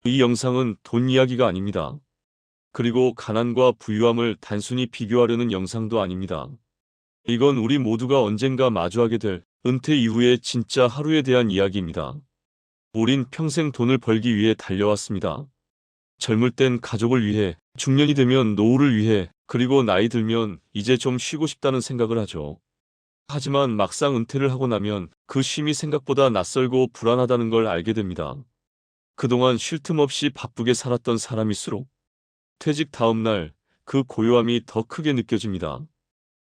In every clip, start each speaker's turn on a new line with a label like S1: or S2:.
S1: 이 영상은 돈 이야기가 아닙니다. 그리고 가난과 부유함을 단순히 비교하려는 영상도 아닙니다. 이건 우리 모두가 언젠가 마주하게 될 은퇴 이후의 진짜 하루에 대한 이야기입니다. 우린 평생 돈을 벌기 위해 달려왔습니다. 젊을 땐 가족을 위해, 중년이 되면 노후를 위해, 그리고 나이 들면 이제 좀 쉬고 싶다는 생각을 하죠. 하지만 막상 은퇴를 하고 나면 그 쉼이 생각보다 낯설고 불안하다는 걸 알게 됩니다. 그동안 쉴 틈 없이 바쁘게 살았던 사람일수록 퇴직 다음 날 그 고요함이 더 크게 느껴집니다.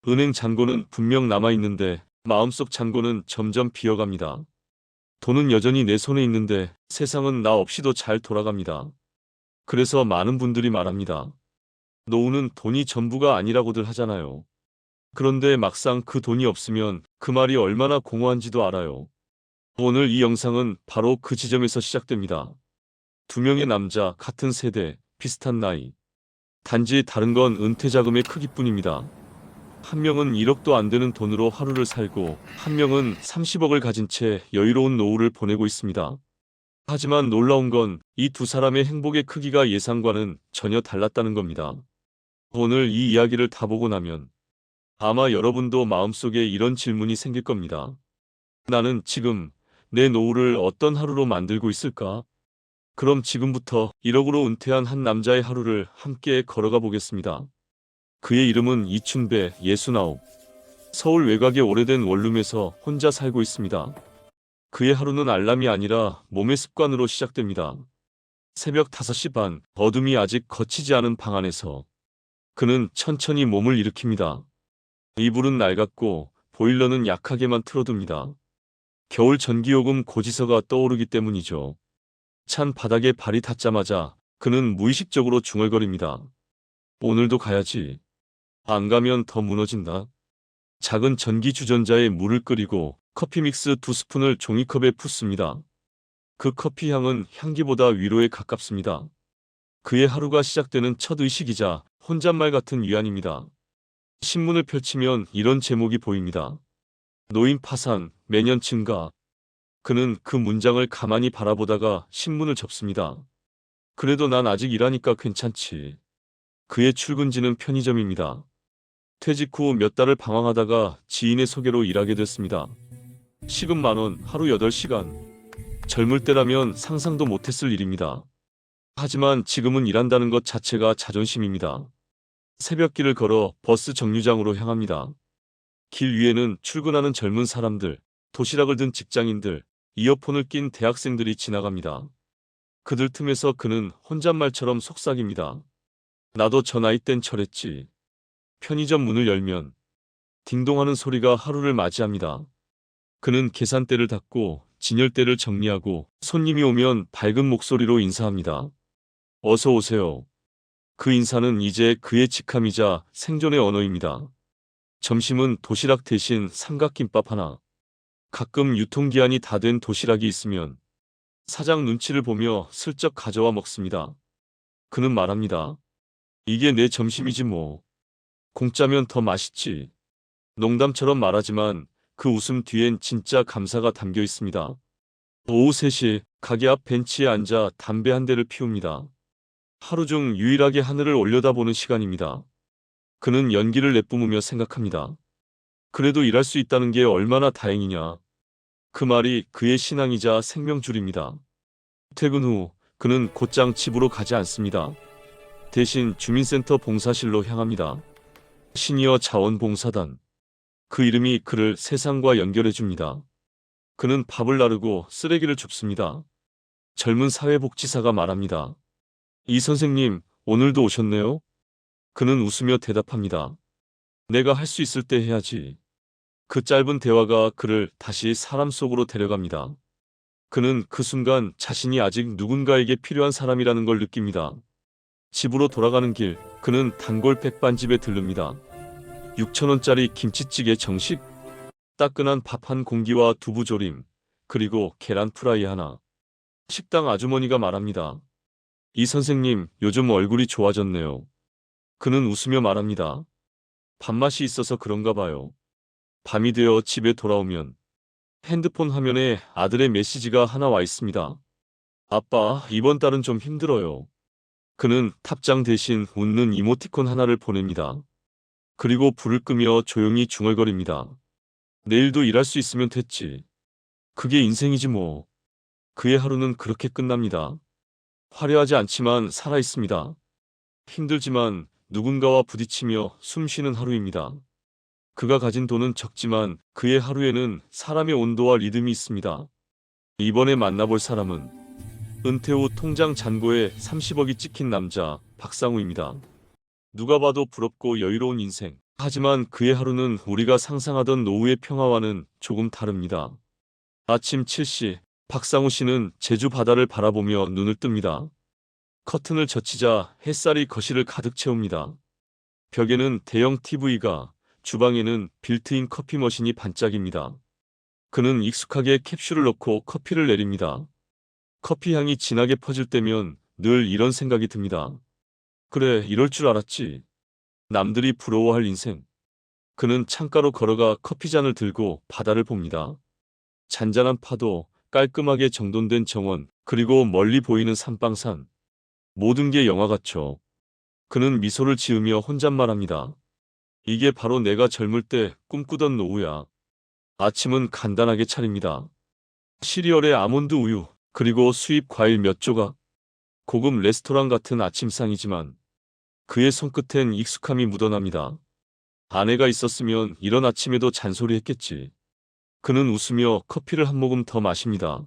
S1: 은행 잔고는 분명 남아있는데 마음속 잔고는 점점 비어갑니다. 돈은 여전히 내 손에 있는데 세상은 나 없이도 잘 돌아갑니다. 그래서 많은 분들이 말합니다. 노후는 돈이 전부가 아니라고들 하잖아요. 그런데 막상 그 돈이 없으면 그 말이 얼마나 공허한지도 알아요. 오늘 이 영상은 바로 그 지점에서 시작됩니다. 두 명의 남자, 같은 세대, 비슷한 나이. 단지 다른 건 은퇴 자금의 크기뿐입니다. 한 명은 1억도 안 되는 돈으로 하루를 살고 한 명은 30억을 가진 채 여유로운 노후를 보내고 있습니다. 하지만 놀라운 건 이 두 사람의 행복의 크기가 예상과는 전혀 달랐다는 겁니다. 오늘 이 이야기를 다 보고 나면 아마 여러분도 마음속에 이런 질문이 생길 겁니다. 나는 지금 내 노후를 어떤 하루로 만들고 있을까? 그럼 지금부터 1억으로 은퇴한 한 남자의 하루를 함께 걸어가 보겠습니다. 그의 이름은 이춘배, 69. 서울 외곽의 오래된 원룸에서 혼자 살고 있습니다. 그의 하루는 알람이 아니라 몸의 습관으로 시작됩니다. 새벽 5시 반, 어둠이 아직 거치지 않은 방 안에서 그는 천천히 몸을 일으킵니다. 이불은 낡았고 보일러는 약하게만 틀어둡니다. 겨울 전기요금 고지서가 떠오르기 때문이죠. 찬 바닥에 발이 닿자마자 그는 무의식적으로 중얼거립니다. 오늘도 가야지. 안 가면 더 무너진다. 작은 전기 주전자에 물을 끓이고 커피 믹스 2스푼을 종이컵에 붓습니다. 그 커피 향은 향기보다 위로에 가깝습니다. 그의 하루가 시작되는 첫 의식이자 혼잣말 같은 위안입니다. 신문을 펼치면 이런 제목이 보입니다. 노인 파산, 매년 증가. 그는 그 문장을 가만히 바라보다가 신문을 접습니다. 그래도 난 아직 일하니까 괜찮지. 그의 출근지는 편의점입니다. 퇴직 후 몇 달을 방황하다가 지인의 소개로 일하게 됐습니다. 시급 10,000원, 하루 8시간. 젊을 때라면 상상도 못했을 일입니다. 하지만 지금은 일한다는 것 자체가 자존심입니다. 새벽길을 걸어 버스 정류장으로 향합니다. 길 위에는 출근하는 젊은 사람들, 도시락을 든 직장인들, 이어폰을 낀 대학생들이 지나갑니다. 그들 틈에서 그는 혼잣말처럼 속삭입니다. 나도 저 나이 땐 저랬지. 편의점 문을 열면 딩동하는 소리가 하루를 맞이합니다. 그는 계산대를 닫고 진열대를 정리하고 손님이 오면 밝은 목소리로 인사합니다. 어서 오세요. 그 인사는 이제 그의 직함이자 생존의 언어입니다. 점심은 도시락 대신 삼각김밥 하나. 가끔 유통기한이 다 된 도시락이 있으면 사장 눈치를 보며 슬쩍 가져와 먹습니다. 그는 말합니다. 이게 내 점심이지 뭐. 공짜면 더 맛있지. 농담처럼 말하지만 그 웃음 뒤엔 진짜 감사가 담겨 있습니다. 오후 3시 가게 앞 벤치에 앉아 담배 한 대를 피웁니다. 하루 중 유일하게 하늘을 올려다보는 시간입니다. 그는 연기를 내뿜으며 생각합니다. 그래도 일할 수 있다는 게 얼마나 다행이냐. 그 말이 그의 신앙이자 생명줄입니다. 퇴근 후 그는 곧장 집으로 가지 않습니다. 대신 주민센터 봉사실로 향합니다. 시니어 자원봉사단. 그 이름이 그를 세상과 연결해줍니다. 그는 밥을 나르고 쓰레기를 줍습니다. 젊은 사회복지사가 말합니다. 이 선생님, 오늘도 오셨네요? 그는 웃으며 대답합니다. 내가 할 수 있을 때 해야지. 그 짧은 대화가 그를 다시 사람 속으로 데려갑니다. 그는 그 순간 자신이 아직 누군가에게 필요한 사람이라는 걸 느낍니다. 집으로 돌아가는 길, 그는 단골 백반집에 들릅니다. 6,000원짜리 김치찌개 정식, 따끈한 밥 한 공기와 두부조림, 그리고 계란 프라이 하나. 식당 아주머니가 말합니다. 이 선생님, 요즘 얼굴이 좋아졌네요. 그는 웃으며 말합니다. 밥맛이 있어서 그런가 봐요. 밤이 되어 집에 돌아오면 핸드폰 화면에 아들의 메시지가 하나 와 있습니다. 아빠, 이번 달은 좀 힘들어요. 그는 탑장 대신 웃는 이모티콘 하나를 보냅니다. 그리고 불을 끄며 조용히 중얼거립니다. 내일도 일할 수 있으면 됐지. 그게 인생이지 뭐. 그의 하루는 그렇게 끝납니다. 화려하지 않지만 살아있습니다. 힘들지만 누군가와 부딪히며 숨 쉬는 하루입니다. 그가 가진 돈은 적지만 그의 하루에는 사람의 온도와 리듬이 있습니다. 이번에 만나볼 사람은 은퇴 후 통장 잔고에 30억이 찍힌 남자 박상우입니다. 누가 봐도 부럽고 여유로운 인생. 하지만 그의 하루는 우리가 상상하던 노후의 평화와는 조금 다릅니다. 아침 7시, 박상우 씨는 제주 바다를 바라보며 눈을 뜹니다. 커튼을 젖히자 햇살이 거실을 가득 채웁니다. 벽에는 대형 TV가, 주방에는 빌트인 커피 머신이 반짝입니다. 그는 익숙하게 캡슐을 넣고 커피를 내립니다. 커피 향이 진하게 퍼질 때면 늘 이런 생각이 듭니다. 그래, 이럴 줄 알았지. 남들이 부러워할 인생. 그는 창가로 걸어가 커피잔을 들고 바다를 봅니다. 잔잔한 파도, 깔끔하게 정돈된 정원, 그리고 멀리 보이는 산방산. 모든 게 영화 같죠. 그는 미소를 지으며 혼잣말합니다. 이게 바로 내가 젊을 때 꿈꾸던 노후야. 아침은 간단하게 차립니다. 시리얼에 아몬드 우유, 그리고 수입 과일 몇 조각. 고급 레스토랑 같은 아침상이지만 그의 손끝엔 익숙함이 묻어납니다. 아내가 있었으면 이런 아침에도 잔소리했겠지. 그는 웃으며 커피를 한 모금 더 마십니다.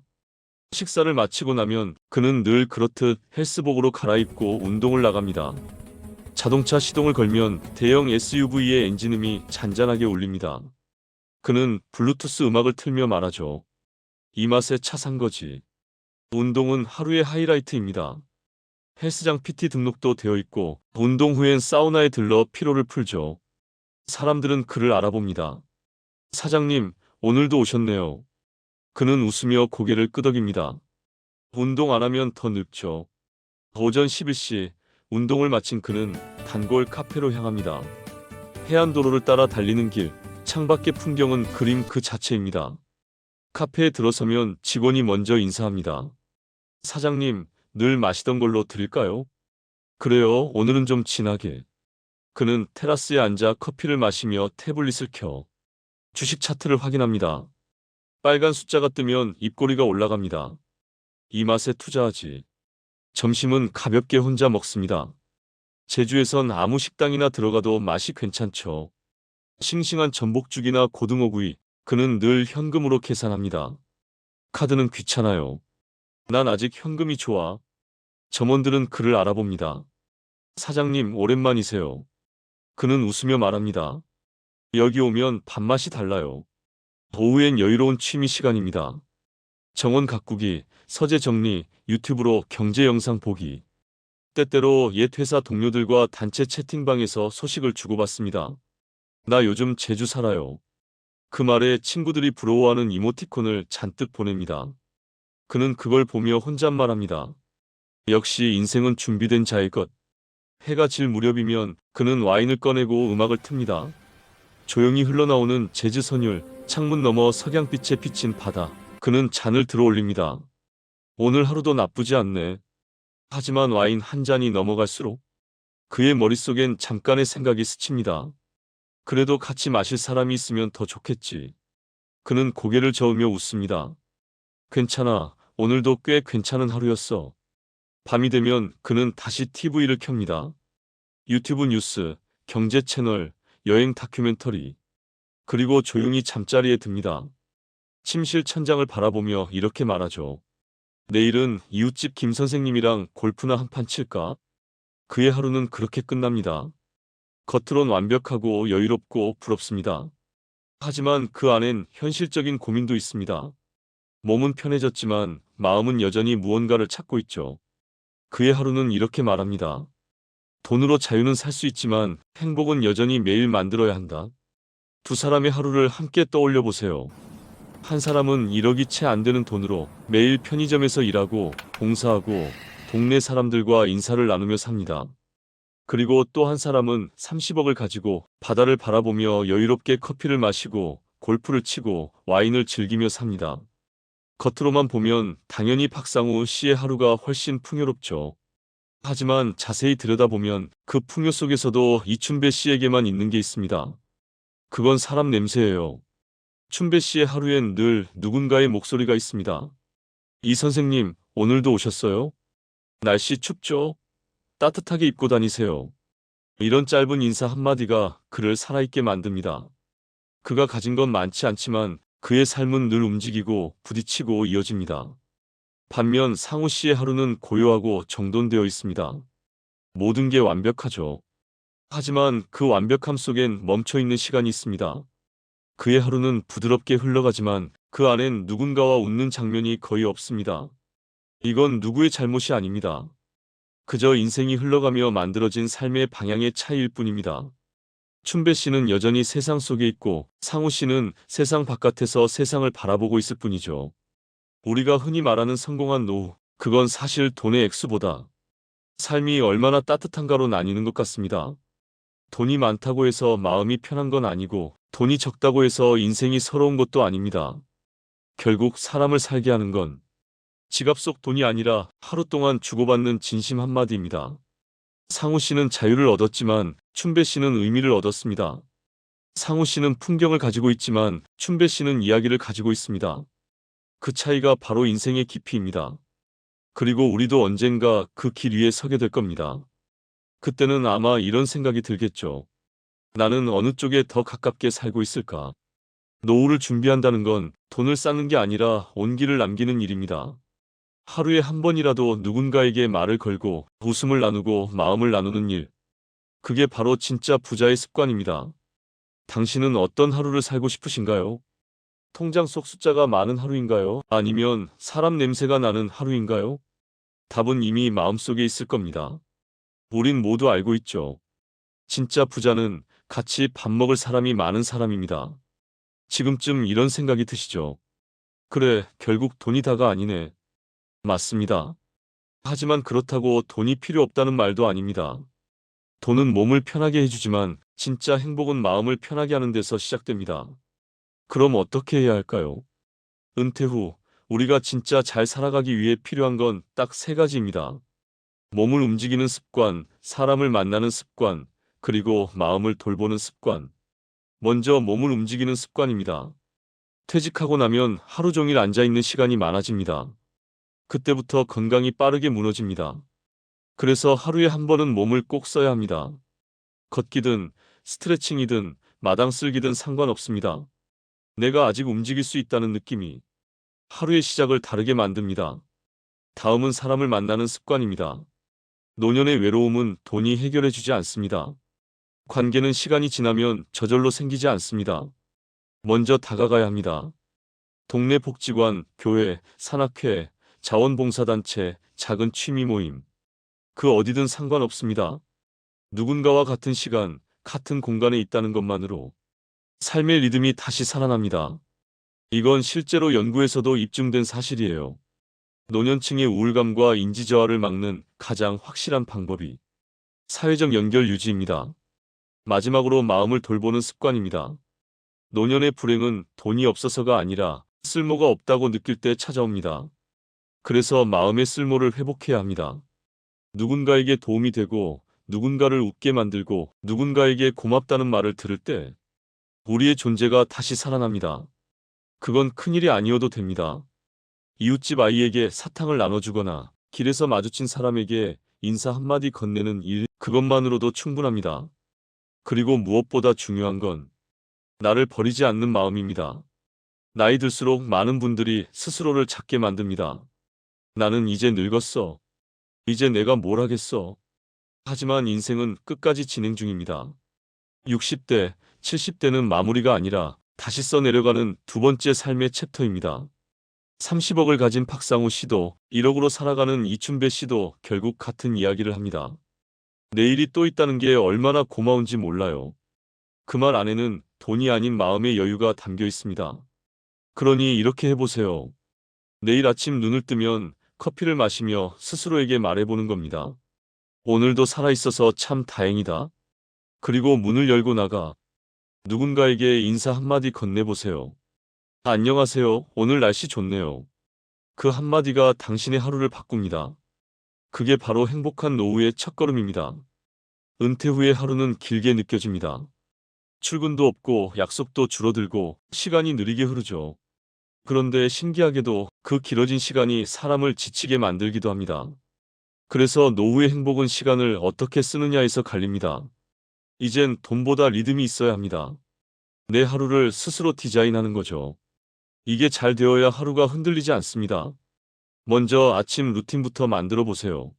S1: 식사를 마치고 나면 그는 늘 그렇듯 헬스복으로 갈아입고 운동을 나갑니다. 자동차 시동을 걸면 대형 SUV의 엔진음이 잔잔하게 울립니다. 그는 블루투스 음악을 틀며 말하죠. 이 맛에 차 산 거지. 운동은 하루의 하이라이트입니다. 헬스장 PT 등록도 되어 있고 운동 후엔 사우나에 들러 피로를 풀죠. 사람들은 그를 알아봅니다. 사장님, 오늘도 오셨네요. 그는 웃으며 고개를 끄덕입니다. 운동 안 하면 더 늙죠. 오전 11시 운동을 마친 그는 단골 카페로 향합니다. 해안도로를 따라 달리는 길, 창밖의 풍경은 그림 그 자체입니다. 카페에 들어서면 직원이 먼저 인사합니다. 사장님, 늘 마시던 걸로 드릴까요? 그래요, 오늘은 좀 진하게. 그는 테라스에 앉아 커피를 마시며 태블릿을 켜 주식 차트를 확인합니다. 빨간 숫자가 뜨면 입꼬리가 올라갑니다. 이 맛에 투자하지. 점심은 가볍게 혼자 먹습니다. 제주에선 아무 식당이나 들어가도 맛이 괜찮죠. 싱싱한 전복죽이나 고등어구이, 그는 늘 현금으로 계산합니다. 카드는 귀찮아요. 난 아직 현금이 좋아. 점원들은 그를 알아봅니다. 사장님, 오랜만이세요. 그는 웃으며 말합니다. 여기 오면 밥맛이 달라요. 오후엔 여유로운 취미 시간입니다. 정원 가꾸기, 서재 정리, 유튜브로 경제 영상 보기. 때때로 옛 회사 동료들과 단체 채팅방에서 소식을 주고받습니다. 나 요즘 제주 살아요. 그 말에 친구들이 부러워하는 이모티콘을 잔뜩 보냅니다. 그는 그걸 보며 혼잣말합니다. 역시 인생은 준비된 자의 것. 해가 질 무렵이면 그는 와인을 꺼내고 음악을 틉니다. 조용히 흘러나오는 제주 선율, 창문 너머 석양빛에 비친 바다. 그는 잔을 들어 올립니다. 오늘 하루도 나쁘지 않네. 하지만 와인 한 잔이 넘어갈수록 그의 머릿속엔 잠깐의 생각이 스칩니다. 그래도 같이 마실 사람이 있으면 더 좋겠지. 그는 고개를 저으며 웃습니다. 괜찮아. 오늘도 꽤 괜찮은 하루였어. 밤이 되면 그는 다시 TV를 켭니다. 유튜브 뉴스, 경제 채널, 여행 다큐멘터리. 그리고 조용히 잠자리에 듭니다. 침실 천장을 바라보며 이렇게 말하죠. 내일은 이웃집 김 선생님이랑 골프나 한 판 칠까? 그의 하루는 그렇게 끝납니다. 겉으론 완벽하고 여유롭고 부럽습니다. 하지만 그 안엔 현실적인 고민도 있습니다. 몸은 편해졌지만 마음은 여전히 무언가를 찾고 있죠. 그의 하루는 이렇게 말합니다. 돈으로 자유는 살 수 있지만 행복은 여전히 매일 만들어야 한다. 두 사람의 하루를 함께 떠올려 보세요. 한 사람은 1억이 채 안 되는 돈으로 매일 편의점에서 일하고 봉사하고 동네 사람들과 인사를 나누며 삽니다. 그리고 또 한 사람은 30억을 가지고 바다를 바라보며 여유롭게 커피를 마시고 골프를 치고 와인을 즐기며 삽니다. 겉으로만 보면 당연히 박상우 씨의 하루가 훨씬 풍요롭죠. 하지만 자세히 들여다보면 그 풍요 속에서도 이춘배 씨에게만 있는 게 있습니다. 그건 사람 냄새예요. 춘배 씨의 하루엔 늘 누군가의 목소리가 있습니다. 이 선생님, 오늘도 오셨어요? 날씨 춥죠? 따뜻하게 입고 다니세요. 이런 짧은 인사 한마디가 그를 살아있게 만듭니다. 그가 가진 건 많지 않지만 그의 삶은 늘 움직이고 부딪히고 이어집니다. 반면 상우 씨의 하루는 고요하고 정돈되어 있습니다. 모든 게 완벽하죠. 하지만 그 완벽함 속엔 멈춰있는 시간이 있습니다. 그의 하루는 부드럽게 흘러가지만 그 안엔 누군가와 웃는 장면이 거의 없습니다. 이건 누구의 잘못이 아닙니다. 그저 인생이 흘러가며 만들어진 삶의 방향의 차이일 뿐입니다. 춘배 씨는 여전히 세상 속에 있고 상우 씨는 세상 바깥에서 세상을 바라보고 있을 뿐이죠. 우리가 흔히 말하는 성공한 노후, 그건 사실 돈의 액수보다 삶이 얼마나 따뜻한가로 나뉘는 것 같습니다. 돈이 많다고 해서 마음이 편한 건 아니고 돈이 적다고 해서 인생이 서러운 것도 아닙니다. 결국 사람을 살게 하는 건 지갑 속 돈이 아니라 하루 동안 주고받는 진심 한마디입니다. 상우 씨는 자유를 얻었지만 춘배 씨는 의미를 얻었습니다. 상우 씨는 풍경을 가지고 있지만 춘배 씨는 이야기를 가지고 있습니다. 그 차이가 바로 인생의 깊이입니다. 그리고 우리도 언젠가 그 길 위에 서게 될 겁니다. 그때는 아마 이런 생각이 들겠죠. 나는 어느 쪽에 더 가깝게 살고 있을까? 노후를 준비한다는 건 돈을 쌓는 게 아니라 온기를 남기는 일입니다. 하루에 한 번이라도 누군가에게 말을 걸고 웃음을 나누고 마음을 나누는 일. 그게 바로 진짜 부자의 습관입니다. 당신은 어떤 하루를 살고 싶으신가요? 통장 속 숫자가 많은 하루인가요? 아니면 사람 냄새가 나는 하루인가요? 답은 이미 마음속에 있을 겁니다. 우린 모두 알고 있죠. 진짜 부자는 같이 밥 먹을 사람이 많은 사람입니다. 지금쯤 이런 생각이 드시죠? 그래, 결국 돈이 다가 아니네. 맞습니다. 하지만 그렇다고 돈이 필요 없다는 말도 아닙니다. 돈은 몸을 편하게 해주지만 진짜 행복은 마음을 편하게 하는 데서 시작됩니다. 그럼 어떻게 해야 할까요? 은퇴 후 우리가 진짜 잘 살아가기 위해 필요한 건 딱 세 가지입니다. 몸을 움직이는 습관, 사람을 만나는 습관, 그리고 마음을 돌보는 습관. 먼저 몸을 움직이는 습관입니다. 퇴직하고 나면 하루 종일 앉아있는 시간이 많아집니다. 그때부터 건강이 빠르게 무너집니다. 그래서 하루에 한 번은 몸을 꼭 써야 합니다. 걷기든 스트레칭이든 마당 쓸기든 상관없습니다. 내가 아직 움직일 수 있다는 느낌이 하루의 시작을 다르게 만듭니다. 다음은 사람을 만나는 습관입니다. 노년의 외로움은 돈이 해결해주지 않습니다. 관계는 시간이 지나면 저절로 생기지 않습니다. 먼저 다가가야 합니다. 동네 복지관, 교회, 산악회, 자원봉사단체, 작은 취미 모임. 그 어디든 상관없습니다. 누군가와 같은 시간, 같은 공간에 있다는 것만으로 삶의 리듬이 다시 살아납니다. 이건 실제로 연구에서도 입증된 사실이에요. 노년층의 우울감과 인지저하를 막는 가장 확실한 방법이 사회적 연결 유지입니다. 마지막으로 마음을 돌보는 습관입니다. 노년의 불행은 돈이 없어서가 아니라 쓸모가 없다고 느낄 때 찾아옵니다. 그래서 마음의 쓸모를 회복해야 합니다. 누군가에게 도움이 되고 누군가를 웃게 만들고 누군가에게 고맙다는 말을 들을 때 우리의 존재가 다시 살아납니다. 그건 큰일이 아니어도 됩니다. 이웃집 아이에게 사탕을 나눠주거나 길에서 마주친 사람에게 인사 한마디 건네는 일, 그것만으로도 충분합니다. 그리고 무엇보다 중요한 건 나를 버리지 않는 마음입니다. 나이 들수록 많은 분들이 스스로를 찾게 만듭니다. 나는 이제 늙었어. 이제 내가 뭘 하겠어. 하지만 인생은 끝까지 진행 중입니다. 60대, 70대는 마무리가 아니라 다시 써내려가는 두 번째 삶의 챕터입니다. 30억을 가진 박상우 씨도 1억으로 살아가는 이춘배 씨도 결국 같은 이야기를 합니다. 내일이 또 있다는 게 얼마나 고마운지 몰라요. 그 말 안에는 돈이 아닌 마음의 여유가 담겨 있습니다. 그러니 이렇게 해보세요. 내일 아침 눈을 뜨면 커피를 마시며 스스로에게 말해보는 겁니다. 오늘도 살아있어서 참 다행이다. 그리고 문을 열고 나가 누군가에게 인사 한마디 건네보세요. 안녕하세요. 오늘 날씨 좋네요. 그 한마디가 당신의 하루를 바꿉니다. 그게 바로 행복한 노후의 첫걸음입니다. 은퇴 후의 하루는 길게 느껴집니다. 출근도 없고 약속도 줄어들고 시간이 느리게 흐르죠. 그런데 신기하게도 그 길어진 시간이 사람을 지치게 만들기도 합니다. 그래서 노후의 행복은 시간을 어떻게 쓰느냐에서 갈립니다. 이젠 돈보다 리듬이 있어야 합니다. 내 하루를 스스로 디자인하는 거죠. 이게 잘 되어야 하루가 흔들리지 않습니다. 먼저 아침 루틴부터 만들어 보세요.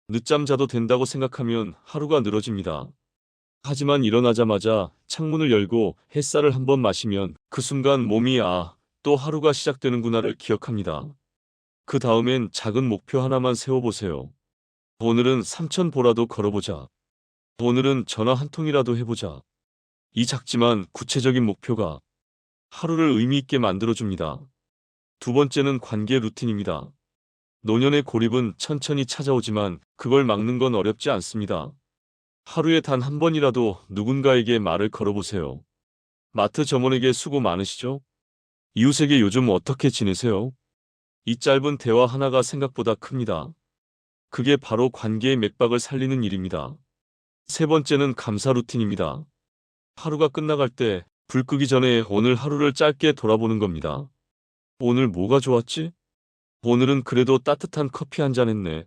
S1: 늦잠 자도 된다고 생각하면 하루가 늘어집니다. 하지만 일어나자마자 창문을 열고 햇살을 한번 마시면 그 순간 몸이 또 하루가 시작되는구나를 기억합니다. 그 다음엔 작은 목표 하나만 세워보세요. 오늘은 3,000보라도 걸어보자. 오늘은 전화 한 통이라도 해보자. 이 작지만 구체적인 목표가 하루를 의미 있게 만들어줍니다. 두 번째는 관계 루틴입니다. 노년의 고립은 천천히 찾아오지만 그걸 막는 건 어렵지 않습니다. 하루에 단 한 번이라도 누군가에게 말을 걸어보세요. 마트 점원에게 수고 많으시죠? 이웃에게 요즘 어떻게 지내세요? 이 짧은 대화 하나가 생각보다 큽니다. 그게 바로 관계의 맥박을 살리는 일입니다. 세 번째는 감사 루틴입니다. 하루가 끝나갈 때 불 끄기 전에 오늘 하루를 짧게 돌아보는 겁니다. 오늘 뭐가 좋았지? 오늘은 그래도 따뜻한 커피 한 잔 했네.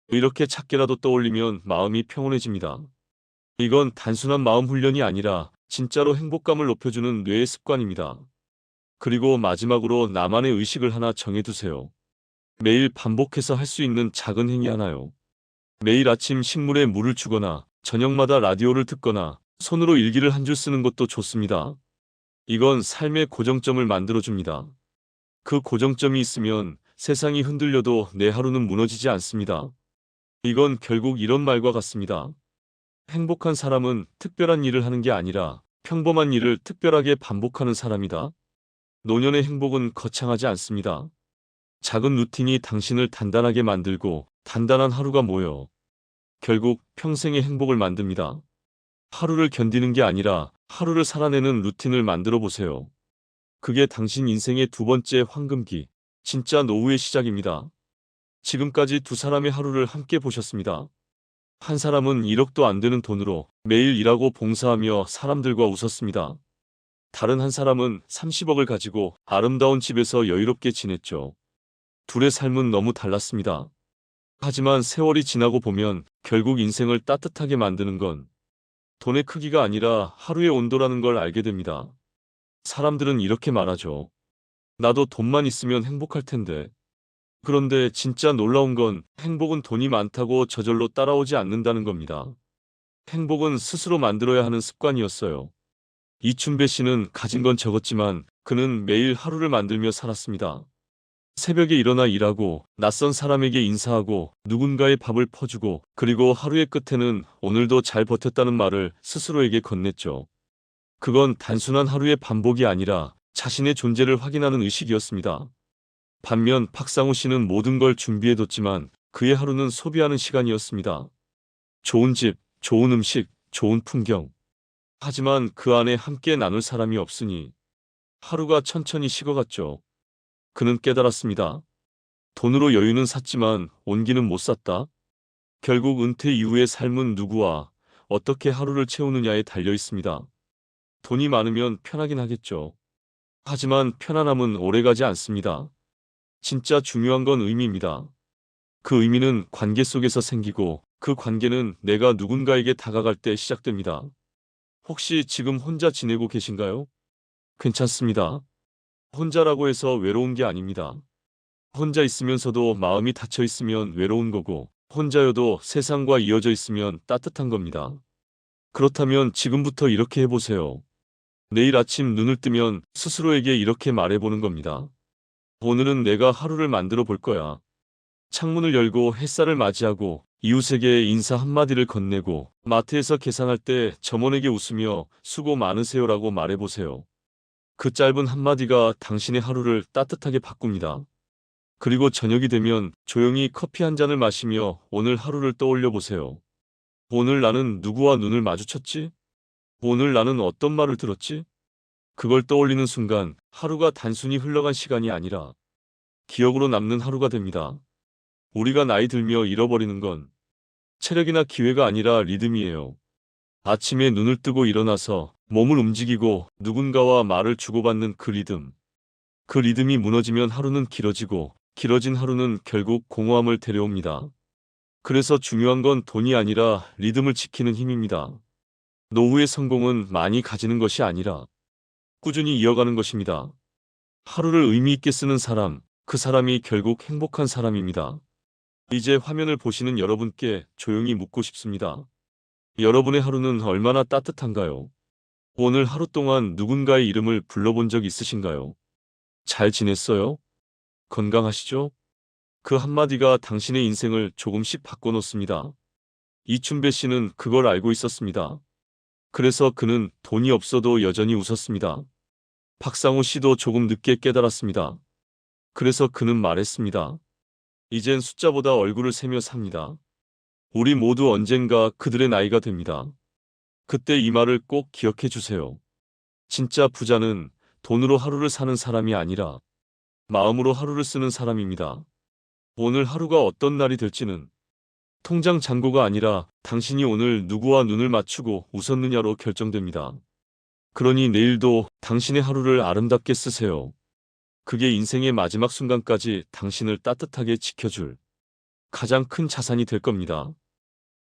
S1: 이렇게 작게라도 떠올리면 마음이 평온해집니다. 이건 단순한 마음 훈련이 아니라 진짜로 행복감을 높여주는 뇌의 습관입니다. 그리고 마지막으로 나만의 의식을 하나 정해두세요. 매일 반복해서 할 수 있는 작은 행위 하나요. 매일 아침 식물에 물을 주거나 저녁마다 라디오를 듣거나 손으로 일기를 한 줄 쓰는 것도 좋습니다. 이건 삶의 고정점을 만들어줍니다. 그 고정점이 있으면 세상이 흔들려도 내 하루는 무너지지 않습니다. 이건 결국 이런 말과 같습니다. 행복한 사람은 특별한 일을 하는 게 아니라 평범한 일을 특별하게 반복하는 사람이다. 노년의 행복은 거창하지 않습니다. 작은 루틴이 당신을 단단하게 만들고 단단한 하루가 모여 결국 평생의 행복을 만듭니다. 하루를 견디는 게 아니라 하루를 살아내는 루틴을 만들어 보세요. 그게 당신 인생의 두 번째 황금기, 진짜 노후의 시작입니다. 지금까지 두 사람의 하루를 함께 보셨습니다. 한 사람은 1억도 안 되는 돈으로 매일 일하고 봉사하며 사람들과 웃었습니다. 다른 한 사람은 30억을 가지고 아름다운 집에서 여유롭게 지냈죠. 둘의 삶은 너무 달랐습니다. 하지만 세월이 지나고 보면 결국 인생을 따뜻하게 만드는 건 돈의 크기가 아니라 하루의 온도라는 걸 알게 됩니다. 사람들은 이렇게 말하죠. 나도 돈만 있으면 행복할 텐데. 그런데 진짜 놀라운 건 행복은 돈이 많다고 저절로 따라오지 않는다는 겁니다. 행복은 스스로 만들어야 하는 습관이었어요. 이춘배 씨는 가진 건 적었지만 그는 매일 하루를 만들며 살았습니다. 새벽에 일어나 일하고 낯선 사람에게 인사하고 누군가의 밥을 퍼주고 그리고 하루의 끝에는 오늘도 잘 버텼다는 말을 스스로에게 건넸죠. 그건 단순한 하루의 반복이 아니라 자신의 존재를 확인하는 의식이었습니다. 반면 박상우 씨는 모든 걸 준비해뒀지만 그의 하루는 소비하는 시간이었습니다. 좋은 집, 좋은 음식, 좋은 풍경. 하지만 그 안에 함께 나눌 사람이 없으니 하루가 천천히 식어갔죠. 그는 깨달았습니다. 돈으로 여유는 샀지만 온기는 못 샀다. 결국 은퇴 이후의 삶은 누구와 어떻게 하루를 채우느냐에 달려 있습니다. 돈이 많으면 편하긴 하겠죠. 하지만 편안함은 오래가지 않습니다. 진짜 중요한 건 의미입니다. 그 의미는 관계 속에서 생기고 그 관계는 내가 누군가에게 다가갈 때 시작됩니다. 혹시 지금 혼자 지내고 계신가요? 괜찮습니다. 혼자라고 해서 외로운 게 아닙니다. 혼자 있으면서도 마음이 닫혀 있으면 외로운 거고, 혼자여도 세상과 이어져 있으면 따뜻한 겁니다. 그렇다면 지금부터 이렇게 해보세요. 내일 아침 눈을 뜨면 스스로에게 이렇게 말해보는 겁니다. 오늘은 내가 하루를 만들어 볼 거야. 창문을 열고 햇살을 맞이하고 이웃에게 인사 한마디를 건네고 마트에서 계산할 때 점원에게 웃으며 수고 많으세요라고 말해보세요. 그 짧은 한마디가 당신의 하루를 따뜻하게 바꿉니다. 그리고 저녁이 되면 조용히 커피 한 잔을 마시며 오늘 하루를 떠올려 보세요. 오늘 나는 누구와 눈을 마주쳤지? 오늘 나는 어떤 말을 들었지? 그걸 떠올리는 순간 하루가 단순히 흘러간 시간이 아니라 기억으로 남는 하루가 됩니다. 우리가 나이 들며 잃어버리는 건 체력이나 기회가 아니라 리듬이에요. 아침에 눈을 뜨고 일어나서 몸을 움직이고 누군가와 말을 주고받는 그 리듬. 그 리듬이 무너지면 하루는 길어지고 길어진 하루는 결국 공허함을 데려옵니다. 그래서 중요한 건 돈이 아니라 리듬을 지키는 힘입니다. 노후의 성공은 많이 가지는 것이 아니라 꾸준히 이어가는 것입니다. 하루를 의미 있게 쓰는 사람, 그 사람이 결국 행복한 사람입니다. 이제 화면을 보시는 여러분께 조용히 묻고 싶습니다. 여러분의 하루는 얼마나 따뜻한가요? 오늘 하루 동안 누군가의 이름을 불러본 적 있으신가요? 잘 지냈어요? 건강하시죠? 그 한마디가 당신의 인생을 조금씩 바꿔놓습니다. 이춘배 씨는 그걸 알고 있었습니다. 그래서 그는 돈이 없어도 여전히 웃었습니다. 박상우 씨도 조금 늦게 깨달았습니다. 그래서 그는 말했습니다. 이젠 숫자보다 얼굴을 세며 삽니다. 우리 모두 언젠가 그들의 나이가 됩니다. 그때 이 말을 꼭 기억해 주세요. 진짜 부자는 돈으로 하루를 사는 사람이 아니라 마음으로 하루를 쓰는 사람입니다. 오늘 하루가 어떤 날이 될지는 통장 잔고가 아니라 당신이 오늘 누구와 눈을 맞추고 웃었느냐로 결정됩니다. 그러니 내일도 당신의 하루를 아름답게 쓰세요. 그게 인생의 마지막 순간까지 당신을 따뜻하게 지켜줄 가장 큰 자산이 될 겁니다.